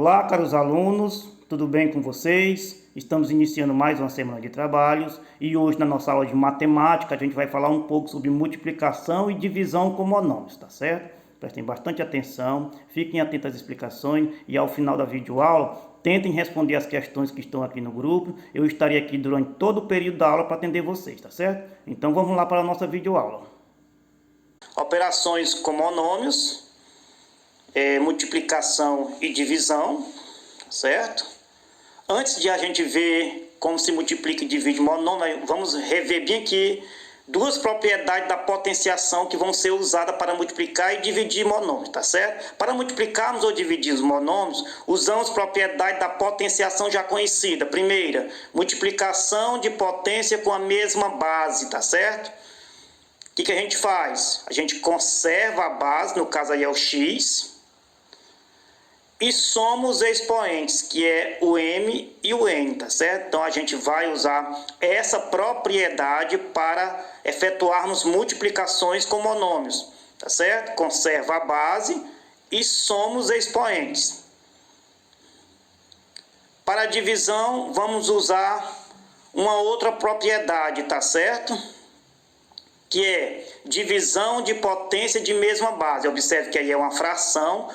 Olá, caros alunos, tudo bem com vocês? Estamos iniciando mais uma semana de trabalhos e hoje na nossa aula de matemática a gente vai falar um pouco sobre multiplicação e divisão com monômios, tá certo? Prestem bastante atenção, fiquem atentos às explicações e ao final da videoaula tentem responder as questões que estão aqui no grupo. Eu estarei aqui durante todo o período da aula para atender vocês, tá certo? Então vamos lá para a nossa videoaula. Operações com monômios, multiplicação e divisão, certo? Antes de a gente ver como se multiplica e divide monômio, vamos rever bem aqui duas propriedades da potenciação que vão ser usadas para multiplicar e dividir monômios, tá certo? Para multiplicarmos ou dividir os monômios, usamos propriedade da potenciação já conhecida. Primeira, multiplicação de potência com a mesma base, tá certo? O que a gente faz? A gente conserva a base, no caso aí é o x, e soma os expoentes, que é o m e o n, tá certo? Então a gente vai usar essa propriedade para efetuarmos multiplicações com monômios, tá certo? Conserva a base e soma os expoentes. Para a divisão, vamos usar uma outra propriedade, tá certo? Que é divisão de potência de mesma base. Observe que aí é uma fração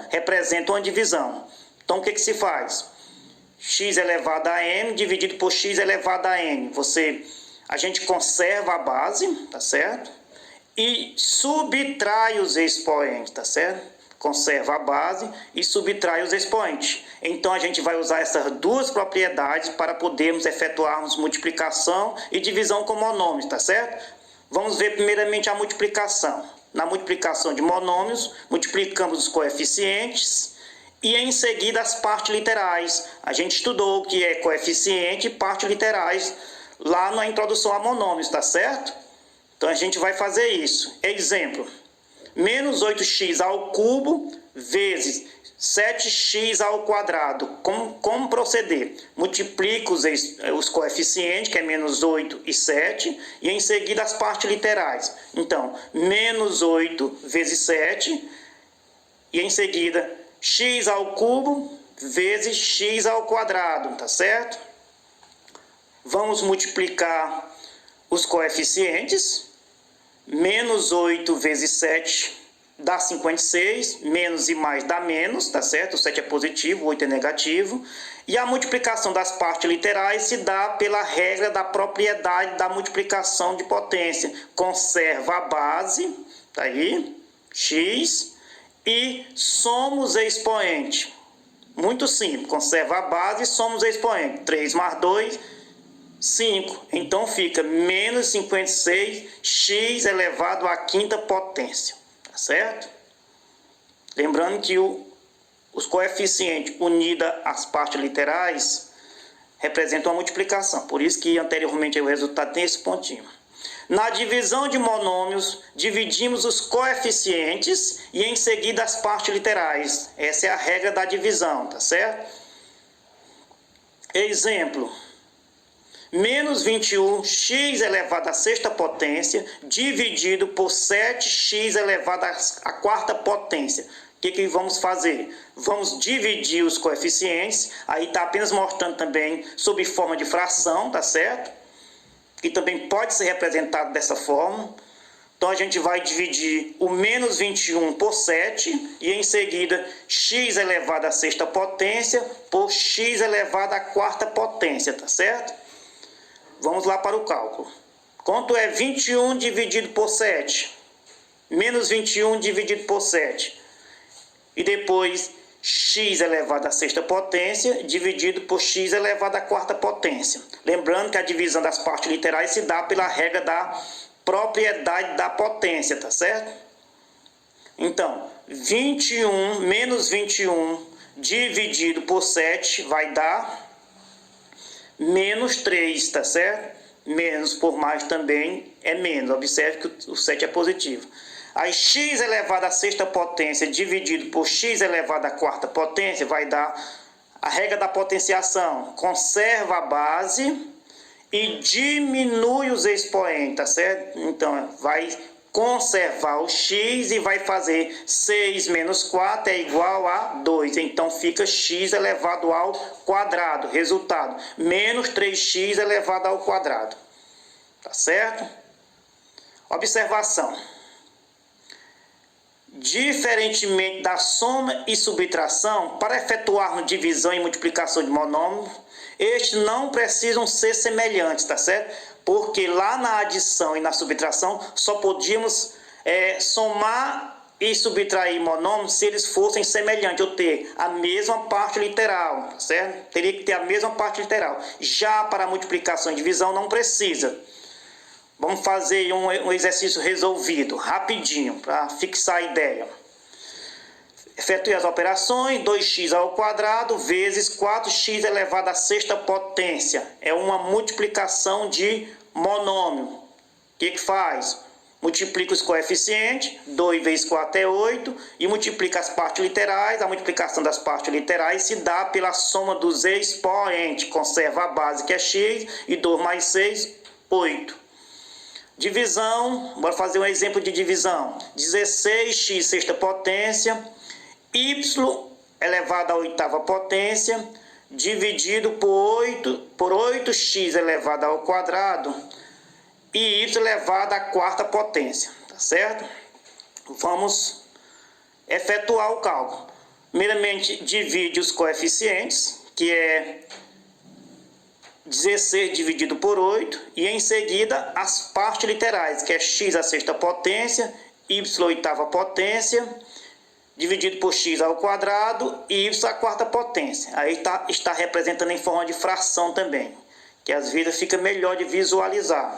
representa uma divisão. Então o que se faz? X elevado a m dividido por x elevado a n. A gente conserva a base, tá certo? E subtrai os expoentes, tá certo? Conserva a base e subtrai os expoentes. Então a gente vai usar essas duas propriedades para podermos efetuarmos multiplicação e divisão com monômios, tá certo? Vamos ver primeiramente a multiplicação. Na multiplicação de monômios, multiplicamos os coeficientes e em seguida as partes literais. A gente estudou o que é coeficiente e partes literais lá na introdução a monômios, tá certo? Então a gente vai fazer isso. Exemplo: menos 8x ao cubo vezes 7x ao quadrado. Como proceder? Multiplico os coeficientes, que é menos 8 e 7, e em seguida as partes literais. Então, menos 8 vezes 7, e em seguida x ao cubo vezes x ao quadrado, tá certo? Vamos multiplicar os coeficientes. Menos 8 vezes 7 dá 56, menos e mais dá menos, tá certo? O 7 é positivo, o 8 é negativo. E a multiplicação das partes literais se dá pela regra da propriedade da multiplicação de potência. Conserva a base, tá aí, x, e soma os expoentes. Muito simples, conserva a base e soma os expoentes. 3 mais 2, 5. Então fica menos 56, x elevado à quinta potência. Tá certo? Lembrando que os coeficientes unidos às partes literais representam a multiplicação. Por isso que anteriormente o resultado tem esse pontinho. Na divisão de monômios, dividimos os coeficientes e em seguida as partes literais. Essa é a regra da divisão, tá certo? Exemplo: menos 21 x elevado à sexta potência dividido por 7x elevado à quarta potência. O que vamos fazer? Vamos dividir os coeficientes. Aí está apenas mostrando também sob forma de fração, tá certo? Que também pode ser representado dessa forma. Então a gente vai dividir o menos 21 por 7 e em seguida x elevado à sexta potência por x elevado à quarta potência, tá certo? Vamos lá para o cálculo. Quanto é 21 dividido por 7? Menos 21 dividido por 7. E depois x elevado à sexta potência dividido por x elevado à quarta potência. Lembrando que a divisão das partes literais se dá pela regra da propriedade da potência, tá certo? Então, 21 menos 21 dividido por 7 vai dar menos 3, tá certo? Menos por mais também é menos. Observe que o 7 é positivo. Aí x elevado à sexta potência dividido por x elevado à quarta potência vai dar a regra da potenciação. Conserva a base e diminui os expoentes, tá certo? Então vai conservar o x e vai fazer 6 menos 4 é igual a 2. Então fica x elevado ao quadrado. Resultado, menos 3x elevado ao quadrado. Tá certo? Observação. Diferentemente da soma e subtração, para efetuarmos divisão e multiplicação de monômios, estes não precisam ser semelhantes, tá certo? Porque lá na adição e na subtração só podíamos somar e subtrair monômios se eles fossem semelhantes, ou ter a mesma parte literal, tá certo? Teria que ter a mesma parte literal. Já para a multiplicação e divisão não precisa. Vamos fazer um exercício resolvido, rapidinho, para fixar a ideia. Efetue as operações, 2x ao quadrado vezes 4x elevado à sexta potência. É uma multiplicação de monômio. O que faz? Multiplica os coeficientes, 2 vezes 4 é 8, e multiplica as partes literais. A multiplicação das partes literais se dá pela soma dos expoentes. Conserva a base que é x, e 2 mais 6, 8. Divisão, bora fazer um exemplo de divisão. 16x sexta potência, y elevado à oitava potência, dividido por 8x elevado ao quadrado, e y elevado à quarta potência, tá certo? Vamos efetuar o cálculo. Primeiramente, divide os coeficientes, que é 16 dividido por 8, e em seguida as partes literais, que é x à sexta potência, y à oitava potência, dividido por x ao quadrado e y à quarta potência. Aí está representando em forma de fração também, que às vezes fica melhor de visualizar.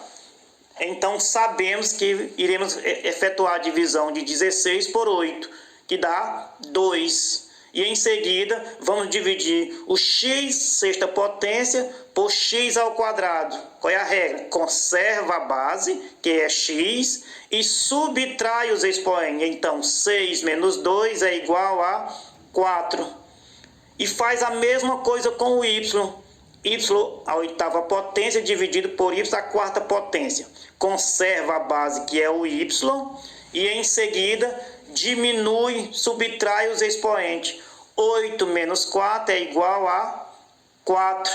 Então sabemos que iremos efetuar a divisão de 16 por 8, que dá 2. E em seguida vamos dividir o x sexta potência por x ao quadrado. Qual é a regra? Conserva a base, que é x, e subtrai os expoentes. Então 6 menos 2 é igual a 4. E faz a mesma coisa com o y. Y à oitava potência dividido por y à quarta potência. Conserva a base, que é o y, e em seguida diminui, subtrai os expoentes. 8 menos 4 é igual a 4,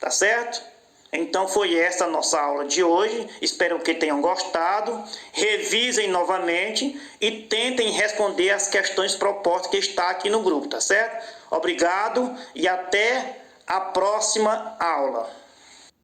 tá certo? Então foi essa a nossa aula de hoje. Espero que tenham gostado. Revisem novamente e tentem responder as questões propostas que está aqui no grupo, tá certo? Obrigado e até a próxima aula.